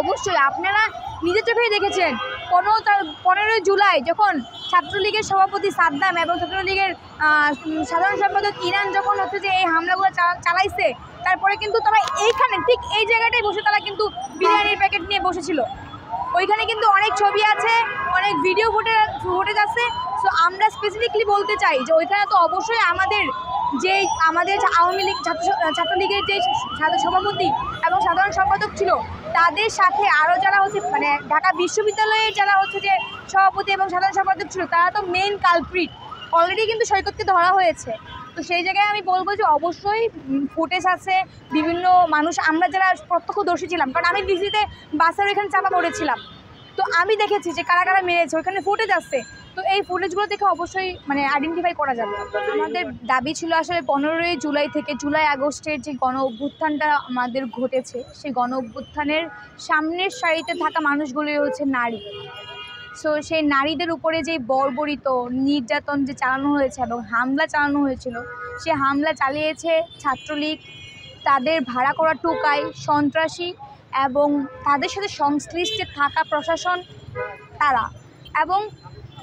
অবশ্যই আপনারা নিজের চোখেই দেখেছেন 15 জুলাই যখন ছাত্রলীগের সভাপতি সাদ্দাম এবং ছাত্রলীগের সাধারণ সম্পাদক ইরান যখন হচ্ছে যে এই হামলাগুলো চালাইছে, তারপরে কিন্তু তারা এইখানে ঠিক এই জায়গাটায় বসে তারা কিন্তু বিরিয়ানির প্যাকেট নিয়ে বসেছিল। ওইখানে কিন্তু অনেক ছবি আছে, অনেক ভিডিও ফুটেজ আছে। সো আমরা স্পেসিফিকলি বলতে চাই যে ওইখানে তো অবশ্যই আমাদের আওয়ামী লীগ ছাত্রলীগের যে সভাপতি এবং সাধারণ সম্পাদক ছিল তাদের সাথে আরও যারা হচ্ছে মানে ঢাকা বিশ্ববিদ্যালয়ের যারা হচ্ছে যে সভাপতি এবং সাধারণ সম্পাদক ছিল তারা তো মেইন কালপ্রিট। অলরেডি কিন্তু সৈকতকে ধরা হয়েছে। তো সেই জায়গায় আমি বলবো যে অবশ্যই ফুটেজ আছে, বিভিন্ন মানুষ আমরা যারা প্রত্যক্ষদর্শী ছিলাম, কারণ আমি বিজিতে বাসের ওইখানে চাপা পড়েছিলাম, তো আমি দেখেছি যে কারা কারা মেরেছে, ওইখানে ফুটেজ আছে। তো এই ফুটেজগুলো দেখে অবশ্যই মানে আইডেন্টিফাই করা যাবে। আমাদের দাবি ছিল আসলে 15 জুলাই থেকে জুলাই আগস্টের যে গণ অভ্যুত্থানটা আমাদের ঘটেছে, সেই গণ অভ্যুত্থানের সামনের সারিতে থাকা মানুষগুলোই হচ্ছে নারী। সো সেই নারীদের উপরে যে বর্বরিত নির্যাতন যে চালানো হয়েছে এবং হামলা চালানো হয়েছিল, সে হামলা চালিয়েছে ছাত্রলীগ, তাদের ভাড়া করা টোকাই, সন্ত্রাসী এবং তাদের সাথে সংশ্লিষ্ট থাকা প্রশাসন তারা। এবং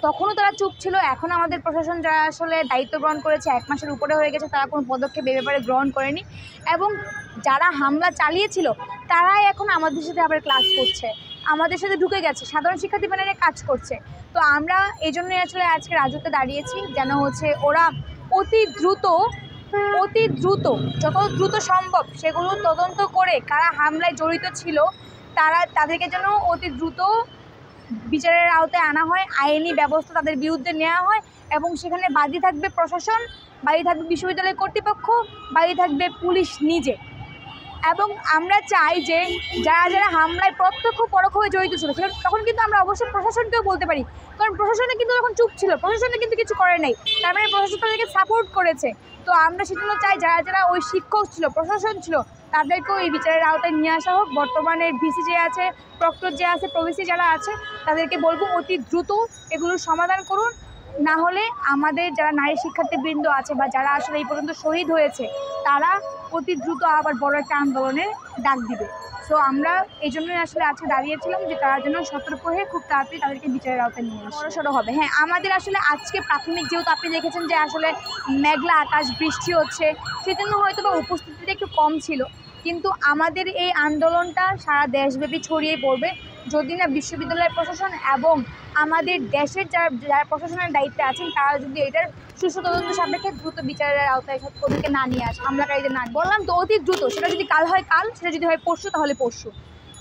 তখনও তারা চুপ ছিল। এখন আমাদের প্রশাসন যারা আসলে দায়িত্ব গ্রহণ করেছে 1 মাসের উপরে হয়ে গেছে, তারা কোনো পদক্ষেপ এ ব্যাপারে গ্রহণ করেনি। এবং যারা হামলা চালিয়েছিল তারাই এখন আমাদের সাথে আবার ক্লাস করছে, আমাদের সাথে ঢুকে গেছে, সাধারণ শিক্ষার্থী প্যানেলে কাজ করছে। তো আমরা এই জন্যই আসলে আজকে রাজত্বে দাঁড়িয়েছি, যেন হচ্ছে ওরা অতি দ্রুত যত দ্রুত সম্ভব সেগুলো তদন্ত করে কারা হামলায় জড়িত ছিল তাদেরকে যেন অতি দ্রুত বিচারের আওতায় আনা হয়, আইনি ব্যবস্থা তাদের বিরুদ্ধে নেওয়া হয়। এবং সেখানে বাদী থাকবে প্রশাসন, বাদী থাকবে বিশ্ববিদ্যালয় কর্তৃপক্ষ, বাদী থাকবে পুলিশ নিজে। এবং আমরা চাই যে যারা যারা হামলায় প্রত্যক্ষ পরোক্ষভাবে জড়িত ছিল তখন কিন্তু আমরা অবশ্যই প্রশাসনকেও বলতে পারি, কারণ প্রশাসনে কিন্তু তখন চুপ ছিল, প্রশাসনে কিন্তু কিছু করে নাই, তার মানে প্রশাসন তাদেরকে সাপোর্ট করেছে। তো আমরা সেজন্য চাই যারা যারা ওই শিক্ষক ছিল, প্রশাসন ছিল, তাদেরকেও এই বিচারের আওতায় নিয়ে আসা হোক। বর্তমানে ভিসি যে আছে, প্রক্টর যে আছে, প্রভিসি যারা আছে, তাদেরকে বলবো অতি দ্রুত এগুলোর সমাধান করুন। না হলে আমাদের যারা নারী শিক্ষার্থীবৃন্দ আছে বা যারা আসলে এই পর্যন্ত শহীদ হয়েছে তারা অতি দ্রুত আবার বড় একটা আন্দোলনের ডাক দিবে। সো আমরা এই জন্যই আসলে আজকে দাঁড়িয়েছিলাম যে তারা যেন সতর্ক হয়ে খুব তাড়াতাড়ি তাদেরকে বিচারের আওতায় নিয়ে বড়সড় হবে। হ্যাঁ, আমাদের আসলে আজকে প্রাথমিক যেহেতু আপনি দেখেছেন যে আসলে মেঘলা আকাশ, বৃষ্টি হচ্ছে, সেজন্য হয়তো বা উপস্থিতিটা একটু কম ছিল, কিন্তু আমাদের এই আন্দোলনটা সারা দেশব্যাপী ছড়িয়ে পড়বে যদি না বিশ্ববিদ্যালয় প্রশাসন এবং আমাদের দেশের যারা প্রশাসনের দায়িত্বে আছেন তারা যদি এটার সুষ্ঠু তদন্ত সাপেক্ষে দ্রুত বিচারের আওতায় ওদেরকে না নিয়ে আসে, হামলাকারীদের না। বললাম তো অতি দ্রুত, সেটা যদি কাল হয় কাল, সেটা যদি হয় পরশু তাহলে পরশু,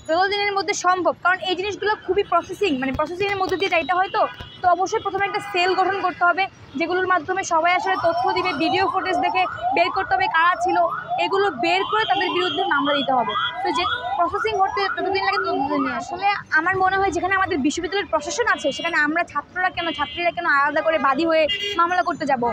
যতদিনের মধ্যে সম্ভব। কারণ এই জিনিসগুলো খুবই প্রসেসিংয়ের মধ্যে দিয়ে যাইতে হয়। তো অবশ্যই প্রথমে একটা সেল গঠন করতে হবে, যেগুলোর মাধ্যমে সবাই আসলে তথ্য দিবে, ভিডিও ফুটেজ দেখে বের করতে হবে কারা ছিল, এগুলো বের করে তাদের বিরুদ্ধে মামলা দিতে হবে। তো যে প্রসেসিং করতে যতদিন লাগে ততদিন। আসলে আমার মনে হয় যেখানে আমাদের বিশ্ববিদ্যালয়ের প্রশাসন আছে সেখানে আমরা ছাত্রীরা কেন আলাদা করে বাদী হয়ে মামলা করতে যাব?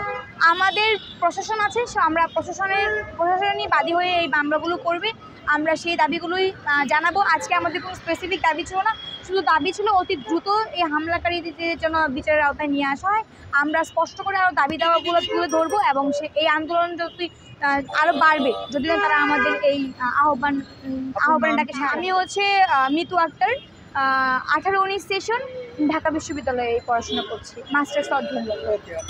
আমাদের প্রশাসন আছে, আমরা প্রশাসনই বাদী হয়ে এই মামলাগুলো করবে। আমরা সেই দাবিগুলোই জানাবো। আজকে আমাদের কোনো স্পেসিফিক দাবি ছিল না, শুধু দাবি ছিল অতি দ্রুত এই হামলাকারীদের জন্য বিচারের আওতায় নিয়ে আসা হয়। আমরা স্পষ্ট করে আরও দাবি দাওয়াগুলো তুলে ধরবো এবং এই আন্দোলন যদি আরও বাড়বে যদি না তারা আমাদের এই আহ্বানটাকে। আমি হচ্ছে মিতু আক্তার, 18-19 সেশন, ঢাকা বিশ্ববিদ্যালয়ে পড়াশোনা করছি, মাস্টার্স অধ্যয়ন।